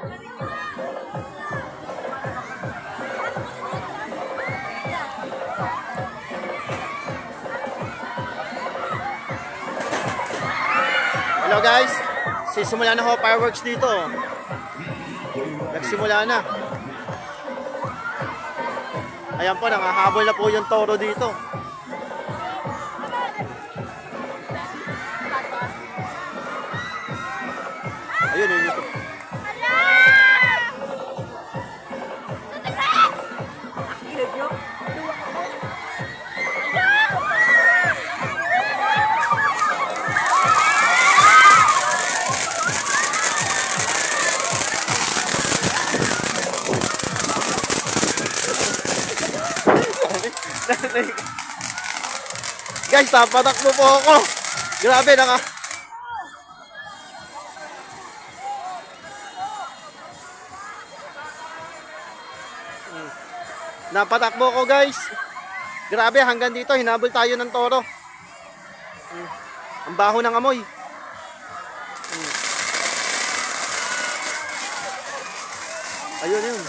Hello guys, sisimula na ho fireworks dito. Nagsimula na. Ayan po, nangahabol na po yung toro dito. Ayun, yun ito. Guys, tapatakbo po ako. Grabe, napatakbo ko guys. Grabe, hanggang dito hinabol tayo ng toro. Ang baho ng amoy. Ayun yun.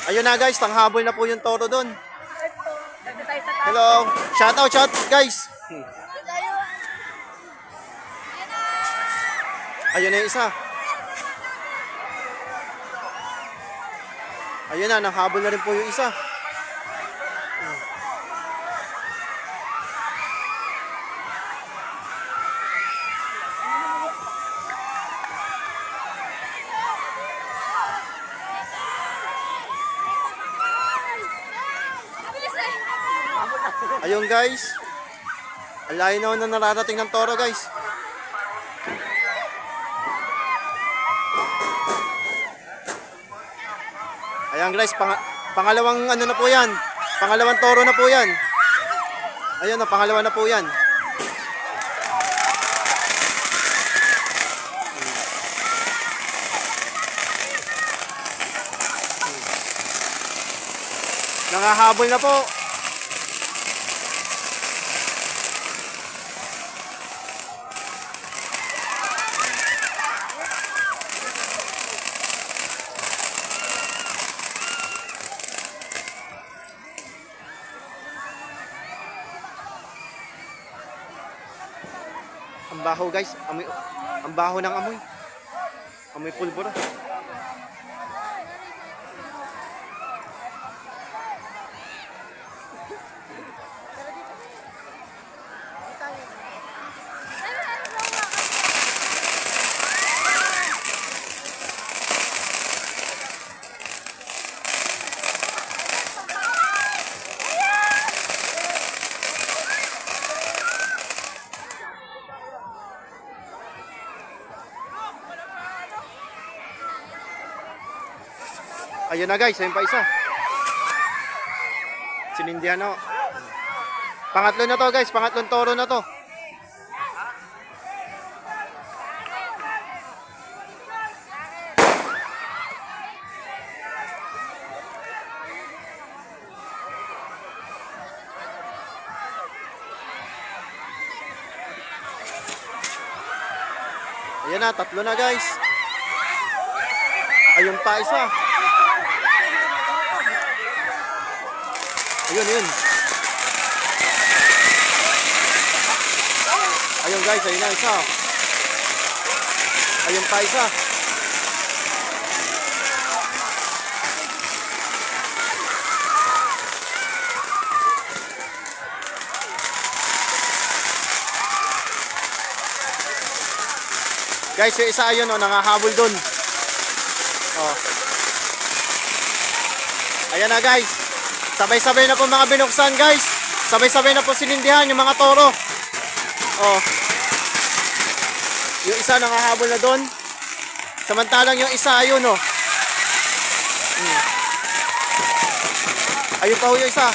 Ayun na guys, tanghabol na po yung toro doon. Hello. Shout out guys. Ayun na yung isa. Ayun na, nanghabol na rin po yung isa. Ayun guys. Ang layo na nararating ng toro guys. Ayan guys, pangalawang ano na po yan. Pangalawang toro na po yan. Ayun na, pangalawa na po yan. Nangahabol na po. Ang baho guys, amoy, ang baho ng amoy. Amoy pulbura. Ayun na guys, ayun pa isa. Sinindihan na. Pangatlo na to guys, pangatlong toro na to. Ayan na, tatlo na guys. Ayun pa isa. Ayun. Ayun guys, ayun na isa. Ayun pa isa. Guys, yung isa ayun nangahabol dun. Oh. Ayan na guys. Sabay-sabay na po mga binuksan guys. Sabay-sabay na po sinindihan yung mga toro. Oh. Yung isa nangahabol na doon. Samantalang yung isa ayun oh. Ayun pa ho yung isa.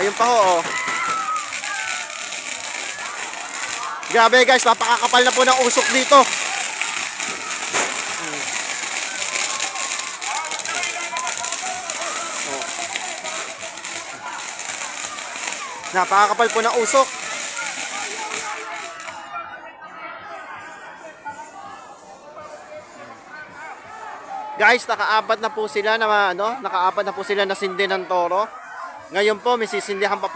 Ayun pa ho oh. Grabe guys, napakakapal na po ng usok dito. Napakakapal po ng usok. Guys, nakaapat na po sila na nakaapat na po sila na sindi ng toro. Ngayon po may sisindihan pa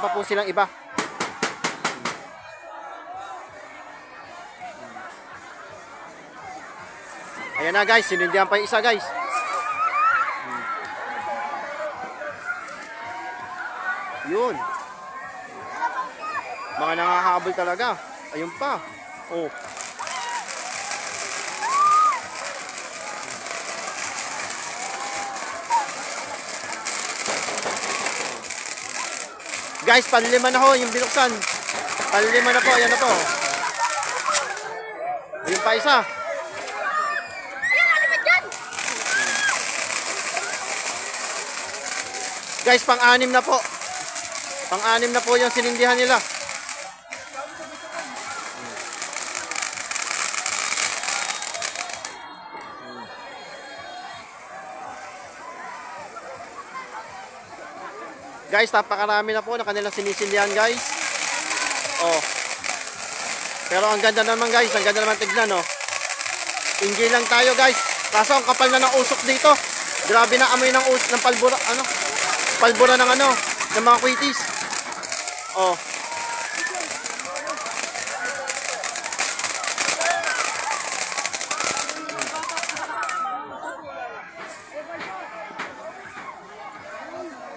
po silang iba. Ayan na guys, sinindihan pa yung isa guys. Yun. Mga nangahabol talaga. Ayun pa. Oh. Guys, panlima na ho yung binuksan. Panlima na po, ayan na po. Ayun pa isa. Guys, pang-anim na po. Pang-anim na po yung sinindihan nila. Guys, napakarami na po na kanilang sinisindihan guys. Oh. Pero ang ganda naman guys, ang ganda naman tignan oh. Enjoy lang tayo guys. Kaso ang kapal na ng usok dito. Grabe na amoy ng palbura, palbura ng ng mga kwitis. Oh.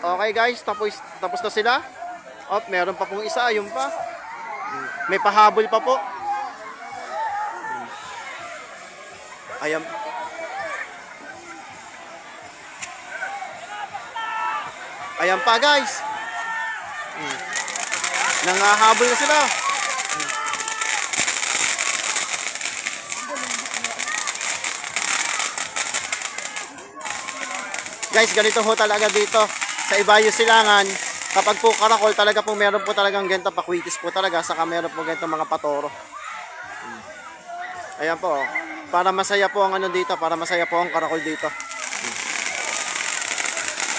Okay guys, tapos na sila. Oh, meron pa pong isa, ayun pa. May pahabol pa po. Ayan. Ayan pa guys. Nangahabol na sila. Guys, ganito ho talaga dito sa Ibayo Silangan. Kapag po karakol, talaga po meron po talagang ganito pakwitis po talaga. Saka meron po ganito mga patoro. Ayan po. Para masaya po ang dito. Para masaya po ang karakol dito.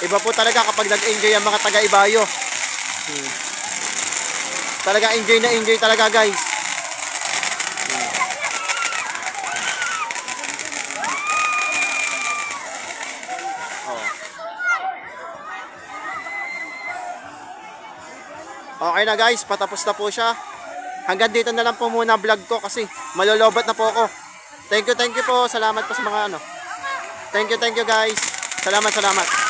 Iba po talaga kapag nag-enjoy ang mga taga-Ibayo. Talaga enjoy na enjoy talaga guys. Okay na guys, patapos na po siya. Hanggang dito na lang po muna vlog ko kasi malolobat na po ako. Thank you po. Salamat po sa mga Thank you guys. Salamat.